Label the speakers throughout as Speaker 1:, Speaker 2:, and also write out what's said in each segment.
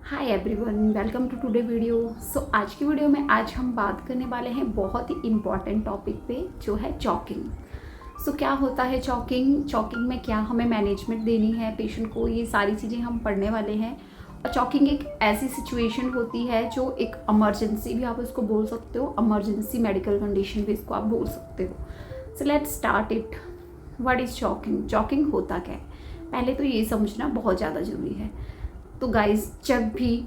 Speaker 1: Hi everyone, welcome to today video. आज की video में आज हम बात करने वाले हैं बहुत ही इम्पॉर्टेंट टॉपिक पे, जो है चॉकिंग। क्या होता है चॉकिंग? चॉकिंग में क्या हमें मैनेजमेंट देनी है पेशेंट को, ये सारी चीज़ें हम पढ़ने वाले हैं। और चॉकिंग एक ऐसी सिचुएशन होती है जो एक इमरजेंसी भी आप इसको बोल सकते हो, इमरजेंसी मेडिकल कंडीशन भी इसको आप बोल सकते हो। So let's start it. What is choking? Choking होता क्या है, पहले तो ये समझना बहुत ज़्यादा ज़रूरी है। तो गाइस, जब भी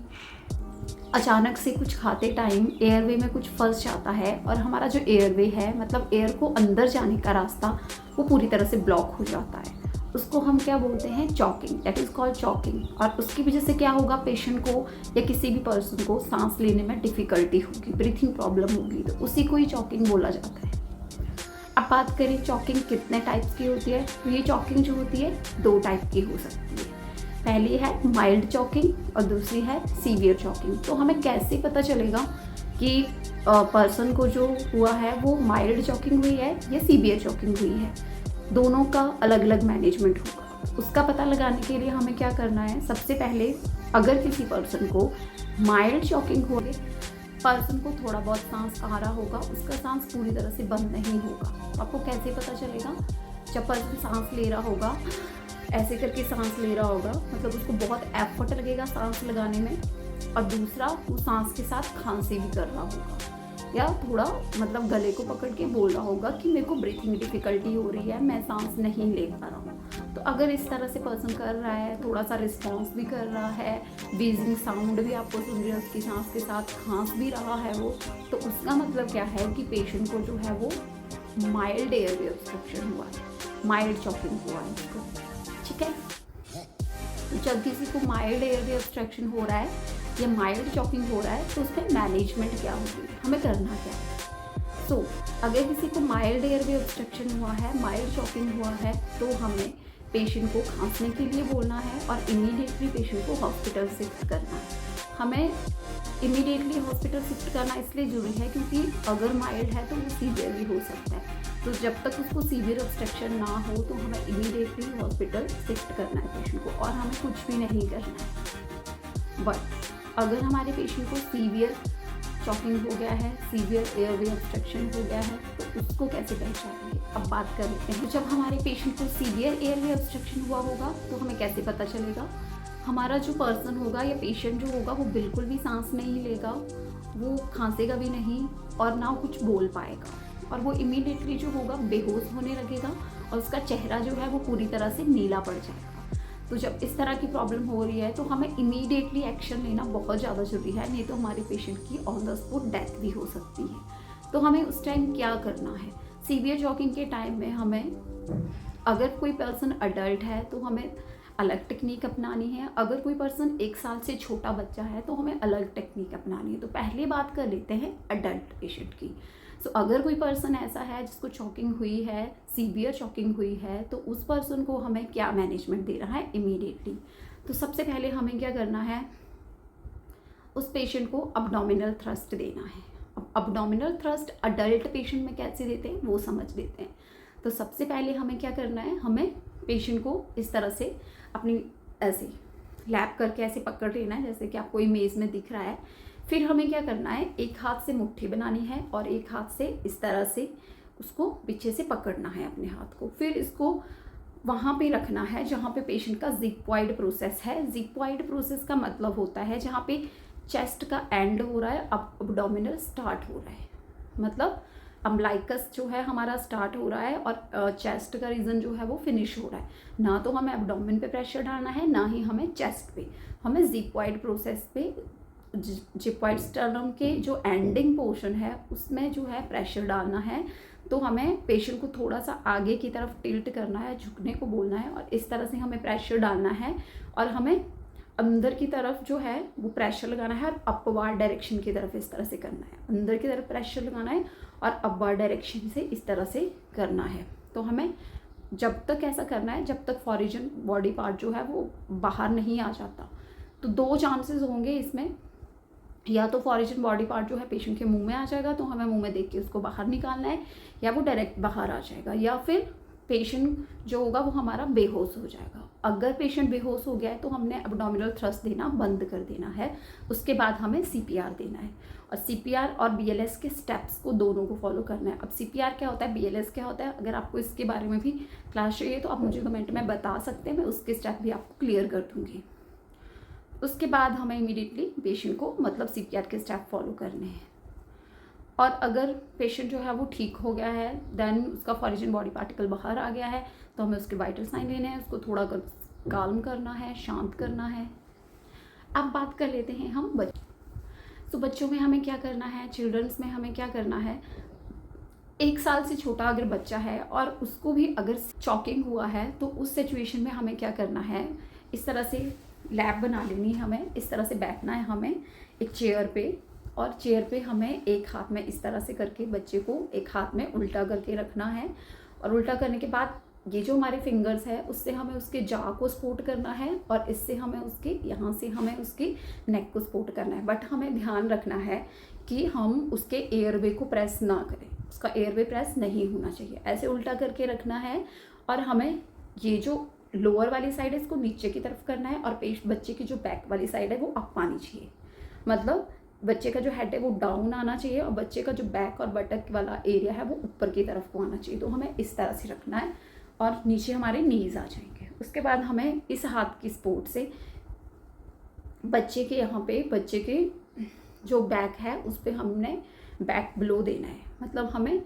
Speaker 1: अचानक से कुछ खाते टाइम एयरवे में कुछ फंस जाता है और हमारा जो एयरवे है, मतलब एयर को अंदर जाने का रास्ता, वो पूरी तरह से ब्लॉक हो जाता है, उसको हम क्या बोलते हैं? Choking. That is called choking. और उसकी वजह से क्या होगा, पेशेंट को या किसी भी पर्सन को सांस लेने में डिफ़िकल्टी होगी, ब्रीथिंग प्रॉब्लम होगी, तो उसी को ही चॉकिंग बोला जाता है। अब बात करें चॉकिंग कितने टाइप्स की होती है, तो ये चॉकिंग जो होती है 2 टाइप की हो सकती है। पहली है माइल्ड चॉकिंग और दूसरी है सीवियर चॉकिंग। तो हमें कैसे पता चलेगा कि पर्सन को जो हुआ है वो माइल्ड चॉकिंग हुई है या सीवियर चॉकिंग हुई है? दोनों का अलग अलग मैनेजमेंट होगा। उसका पता लगाने के लिए हमें क्या करना है, सबसे पहले अगर किसी पर्सन को माइल्ड चॉकिंग हो गई, पर्सन को थोड़ा बहुत सांस आ रहा होगा, उसका सांस पूरी तरह से बंद नहीं होगा। आपको कैसे पता चलेगा? जब पर्सन सांस ले रहा होगा, ऐसे करके सांस ले रहा होगा, मतलब उसको बहुत एफर्ट लगेगा सांस लगाने में, और दूसरा वो सांस के साथ खांसी भी कर रहा होगा, या थोड़ा मतलब गले को पकड़ के बोल रहा होगा कि मेरे को ब्रीथिंग डिफ़िकल्टी हो रही है, मैं सांस नहीं ले पा रहा हूँ। तो अगर इस तरह से पर्सन कर रहा है, थोड़ा सा रिस्पॉन्स भी कर रहा है, व्हीजिंग साउंड भी आपको सुन रहे हो, उसकी सांस के साथ खांस भी रहा है वो, तो उसका मतलब क्या है कि पेशेंट को जो है वो माइल्ड एयरवे ऑब्स्ट्रक्शन हुआ है, माइल्ड चॉकिंग हुआ है उसको। ठीक है, तो जब किसी को माइल्ड एयरवे ऑब्स्ट्रक्शन हो रहा है या माइल्ड चॉकिंग हो रहा है, तो उसमें मैनेजमेंट क्या होगी, हमें करना क्या है? अगर किसी को माइल्ड एयरवे ऑब्स्ट्रक्शन हुआ है, माइल्ड चॉकिंग हुआ है, तो हमें पेशेंट को खांसने के लिए बोलना है और इमीडिएटली पेशेंट को हॉस्पिटल शिफ्ट करना है। हमें इमीडिएटली हॉस्पिटल शिफ्ट करना इसलिए ज़रूरी है क्योंकि अगर माइल्ड है तो वो सीवियर भी हो सकता है। तो जब तक उसको सीवियर ऑब्स्ट्रक्शन ना हो तो हमें इमीडिएटली हॉस्पिटल शिफ्ट करना है पेशेंट को, और हमें कुछ भी नहीं करना है। बट अगर हमारे पेशेंट को सीवियर चॉकिंग हो गया है, सीवियर एयरवे ऑब्स्ट्रक्शन हो गया है, तो उसको कैसे पहचानेंगे? अब बात कर लेते हैं। तो जब हमारे पेशेंट को सीवियर एयरवे ऑब्स्ट्रक्शन हुआ होगा तो हमें कैसे पता चलेगा? हमारा जो पर्सन होगा या पेशेंट जो होगा वो बिल्कुल भी सांस नहीं लेगा, वो खांसेगा भी नहीं और ना कुछ बोल पाएगा, और वो इमीडिएटली जो होगा बेहोश होने लगेगा और उसका चेहरा जो है वो पूरी तरह से नीला पड़ जाएगा। तो जब इस तरह की प्रॉब्लम हो रही है तो हमें इमीडिएटली एक्शन लेना बहुत ज़्यादा ज़रूरी है, नहीं तो हमारे पेशेंट की ऑन द स्पॉट डेथ भी हो सकती है। तो हमें उस टाइम क्या करना है? सीवियर चॉकिंग के टाइम में हमें, अगर कोई पर्सन अडल्ट है तो हमें अलग टेक्निक अपनानी है, अगर कोई पर्सन 1 साल से छोटा बच्चा है तो हमें अलग टेक्निक अपनानी है। तो पहले बात कर लेते हैं अडल्ट पेशेंट की। अगर कोई पर्सन ऐसा है जिसको चॉकिंग हुई है, सीवियर चॉकिंग हुई है, तो उस पर्सन को हमें क्या मैनेजमेंट देना है इमीडिएटली? तो सबसे पहले हमें क्या करना है, उस पेशेंट को अब्डोमिनल थ्रस्ट देना है। अब अब्डोमिनल थ्रस्ट अडल्ट पेशेंट में कैसे देते हैं वो समझ लेते हैं। तो सबसे पहले हमें क्या करना है, हमें पेशेंट को इस तरह से अपनी ऐसे लैप करके ऐसे पकड़ लेना है, जैसे कि आपको इमेज में दिख रहा है। फिर हमें क्या करना है, एक हाथ से मुट्ठी बनानी है और एक हाथ से इस तरह से उसको पीछे से पकड़ना है अपने हाथ को। फिर इसको वहाँ पे रखना है जहाँ पे पेशेंट का जिप्पॉइड प्रोसेस है। जिप्पॉइड प्रोसेस का मतलब होता है जहाँ पे चेस्ट का एंड हो रहा है, अब अब्डोमिनल स्टार्ट हो रहा है, मतलब अम्बलाइकस जो है हमारा स्टार्ट हो रहा है और चेस्ट का रीजन जो है वो फिनिश हो रहा है। ना तो हमें एब्डोमेन पे प्रेशर डालना है, ना ही हमें चेस्ट पे, हमें जिप्पॉइड प्रोसेस पे, जिप्पॉइड स्टर्नम के जो एंडिंग पोर्शन है उसमें जो है प्रेशर डालना है। तो हमें पेशेंट को थोड़ा सा आगे की तरफ टिल्ट करना है, झुकने को बोलना है, और इस तरह से हमें प्रेशर डालना है, और हमें अंदर की तरफ जो है वो प्रेशर लगाना है और अपवार्ड डायरेक्शन की तरफ इस तरह से करना है। अंदर की तरफ प्रेशर लगाना है और अपवार्ड डायरेक्शन से इस तरह से करना है। तो हमें जब तक ऐसा करना है जब तक फॉरिजन बॉडी पार्ट जो है वो बाहर नहीं आ जाता। तो 2 चांसेस होंगे इसमें, या तो फॉरिजन बॉडी पार्ट जो है पेशेंट के मुंह में आ जाएगा तो हमें मुंह में देख के उसको बाहर निकालना है, या वो डायरेक्ट बाहर आ जाएगा, या फिर पेशेंट जो होगा वो हमारा बेहोश हो जाएगा। अगर पेशेंट बेहोश हो गया है तो हमने एब्डोमिनल थ्रस्ट देना बंद कर देना है। उसके बाद हमें सीपीआर देना है, और सीपीआर और बीएलएस के स्टेप्स को दोनों को फॉलो करना है। अब सीपीआर क्या होता है, बीएलएस क्या होता है, अगर आपको इसके बारे में भी क्लास चाहिए तो आप मुझे कमेंट में बता सकते हैं, मैं उसके स्टेप भी आपको क्लियर कर दूँगी। उसके बाद हमें इमीडिएटली पेशेंट को मतलब सीपीआर के स्टेप फॉलो करने हैं। और अगर पेशेंट जो है वो ठीक हो गया है, देन उसका फॉरिजन बॉडी पार्टिकल बाहर आ गया है, तो हमें उसके वाइटल साइन लेने हैं, उसको थोड़ा काल्म करना है, शांत करना है। अब बात कर लेते हैं हम तो बच्चों में हमें क्या करना है, चिल्ड्रंस में हमें क्या करना है। 1 साल से छोटा अगर बच्चा है और उसको भी अगर चॉकिंग हुआ है तो उस सिचुएशन में हमें क्या करना है, इस तरह से लैब बना लेनी है, हमें इस तरह से बैठना है हमें एक चेयर पे, और चेयर पे हमें एक हाथ में इस तरह से करके बच्चे को एक हाथ में उल्टा करके रखना है, और उल्टा करने के बाद ये जो हमारे फिंगर्स है उससे हमें उसके जा को सपोर्ट करना है, और इससे हमें उसके यहाँ से हमें उसकी नेक को सपोर्ट करना है। बट हमें ध्यान रखना है कि हम उसके एयरवे को प्रेस ना करें, उसका एयरवे प्रेस नहीं होना चाहिए। ऐसे उल्टा करके रखना है, और हमें ये जो लोअर वाली साइड है इसको नीचे की तरफ करना है, और बच्चे की जो बैक वाली साइड है वो अप आनी चाहिए। मतलब बच्चे का जो हेड है वो डाउन आना चाहिए, और बच्चे का जो बैक और बटक वाला एरिया है वो ऊपर की तरफ को आना चाहिए। तो हमें इस तरह से रखना है, और नीचे हमारे नीज आ जाएंगे। उसके बाद हमें इस हाथ की सपोर्ट से बच्चे के यहाँ पे, बच्चे के जो बैक है उस पर हमने बैक ब्लो देना है। मतलब हमें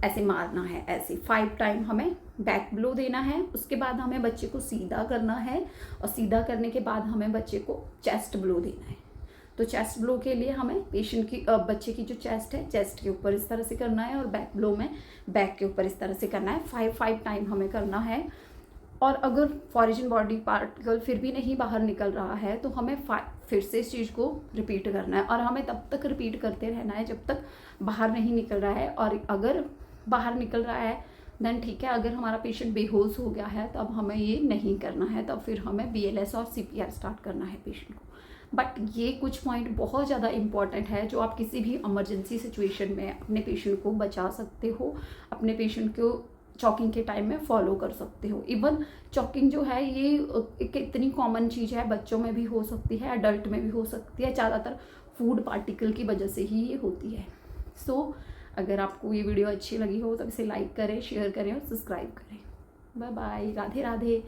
Speaker 1: ऐसे मारना है, ऐसे 5 टाइम हमें बैक ब्लो देना है। उसके बाद हमें बच्चे को सीधा करना है, और सीधा करने के बाद हमें बच्चे को चेस्ट ब्लो देना है। तो चेस्ट ब्लो के लिए हमें पेशेंट की बच्चे की जो चेस्ट है, चेस्ट के ऊपर इस तरह से करना है, और बैक ब्लो में बैक के ऊपर इस तरह से करना है। 5 टाइम हमें करना है। और अगर फॉरिजन बॉडी पार्टिकल फिर भी नहीं बाहर निकल रहा है तो हमें फिर से इस चीज़ को रिपीट करना है, और हमें तब तक रिपीट करते रहना है जब तक बाहर नहीं निकल रहा है। और अगर बाहर निकल रहा है देन ठीक है, अगर हमारा पेशेंट बेहोश हो गया है तब हमें ये नहीं करना है, तब फिर हमें बीएलएस और सीपीआर स्टार्ट करना है पेशेंट को। बट ये कुछ पॉइंट बहुत ज़्यादा इंपॉर्टेंट है जो आप किसी भी इमरजेंसी सिचुएशन में अपने पेशेंट को बचा सकते हो, अपने पेशेंट को चॉकिंग के टाइम में फॉलो कर सकते हो। इवन चॉकिंग जो है ये एक इतनी कॉमन चीज़ है, बच्चों में भी हो सकती है, अडल्ट में भी हो सकती है, ज़्यादातर फूड पार्टिकल की वजह से ही ये होती है। सो अगर आपको ये वीडियो अच्छी लगी हो तो इसे लाइक करें, शेयर करें और सब्सक्राइब करें। Bye bye, Radhe Radhe.